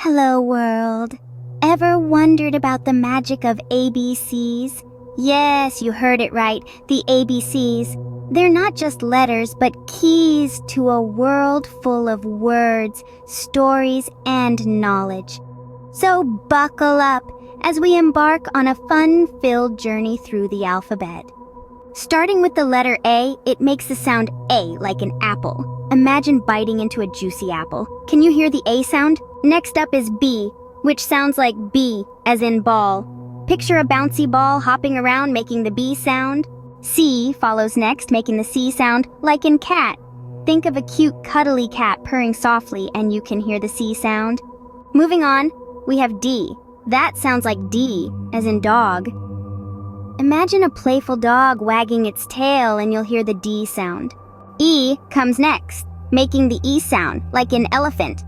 Hello, world. Ever wondered about the magic of ABCs? Yes, you heard it right, the ABCs. They're not just letters, but keys to a world full of words, stories, and knowledge. So buckle up as we embark on a fun-filled journey through the alphabet. Starting with the letter A, it makes the sound A like an apple. Imagine biting into a juicy apple. Can you hear the A sound? Next up is B, which sounds like B, as in ball. Picture a bouncy ball hopping around making the B sound. C follows next, making the C sound, like in cat. Think of a cute, cuddly cat purring softly and you can hear the C sound. Moving on, we have D. That sounds like D, as in dog. Imagine a playful dog wagging its tail and you'll hear the D sound. E comes next, making the E sound, like in elephant.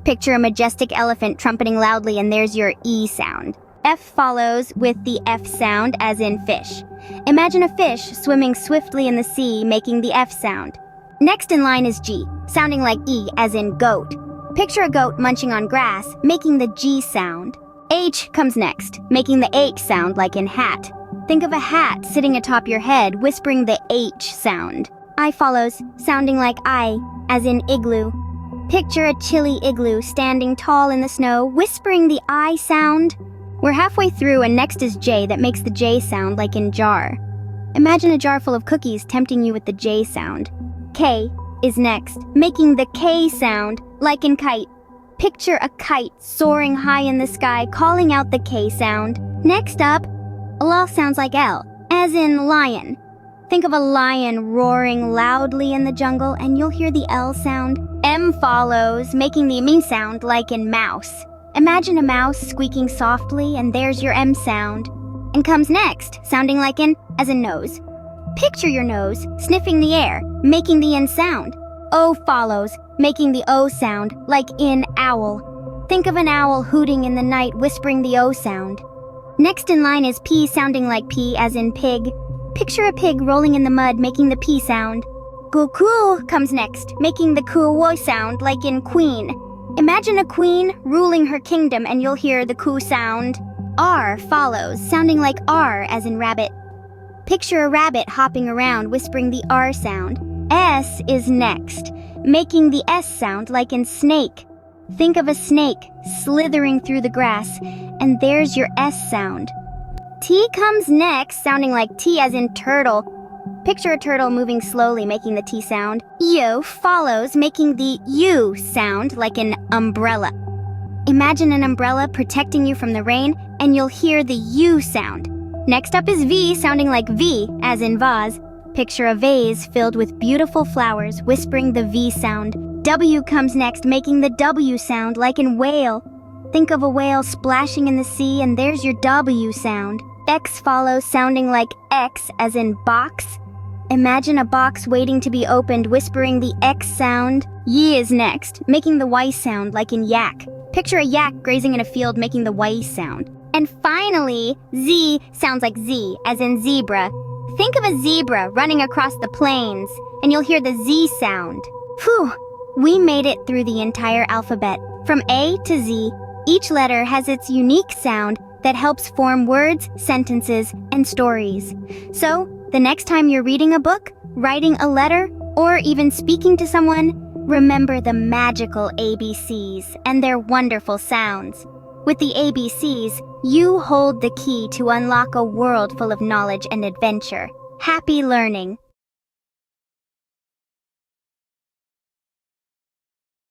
Picture a majestic elephant trumpeting loudly and there's your E sound. F follows with the F sound, as in fish. Imagine a fish swimming swiftly in the sea, making the F sound. Next in line is G, sounding like E, as in goat. Picture a goat munching on grass, making the G sound. H comes next, making the H sound, like in hat. Think of a hat sitting atop your head, whispering the H sound. I follows, sounding like I, as in igloo. Picture a chilly igloo standing tall in the snow, whispering the I sound. We're halfway through and next is J that makes the J sound, like in jar. Imagine a jar full of cookies tempting you with the J sound. K is next, making the K sound, like in kite. Picture a kite soaring high in the sky, calling out the K sound. Next up, L sounds like L, as in lion. Think of a lion roaring loudly in the jungle and you'll hear the L sound. M follows, making the M sound, like in mouse. Imagine a mouse squeaking softly and there's your M sound. And comes next, sounding like an, as in nose. Picture your nose sniffing the air, making the N sound. O follows, making the O sound, like in owl. Think of an owl hooting in the night, whispering the O sound. Next in line is P, sounding like P, as in pig. Picture a pig rolling in the mud, making the P sound. Goku comes next, making the Ku sound, like in queen. Imagine a queen ruling her kingdom and you'll hear the Ku sound. R follows, sounding like R, as in rabbit. Picture a rabbit hopping around, whispering the R sound. S is next, making the S sound, like in snake. Think of a snake slithering through the grass, and there's your S sound. T comes next, sounding like T, as in turtle. Picture a turtle moving slowly, making the T sound. U follows, making the U sound, like an umbrella. Imagine an umbrella protecting you from the rain, and you'll hear the U sound. Next up is V, sounding like V, as in vase. Picture a vase filled with beautiful flowers, whispering the V sound. W comes next, making the W sound, like in whale. Think of a whale splashing in the sea, and there's your W sound. X follows, sounding like X, as in box. Imagine a box waiting to be opened, whispering the X sound. Y is next, making the Y sound, like in yak. Picture a yak grazing in a field, making the Y sound. And finally, Z sounds like Z, as in zebra. Think of a zebra running across the plains, and you'll hear the Z sound. Phew! We made it through the entire alphabet. From A to Z, each letter has its unique sound that helps form words, sentences, and stories. So, the next time you're reading a book, writing a letter, or even speaking to someone, remember the magical ABCs and their wonderful sounds. With the ABCs, you hold the key to unlock a world full of knowledge and adventure. Happy learning!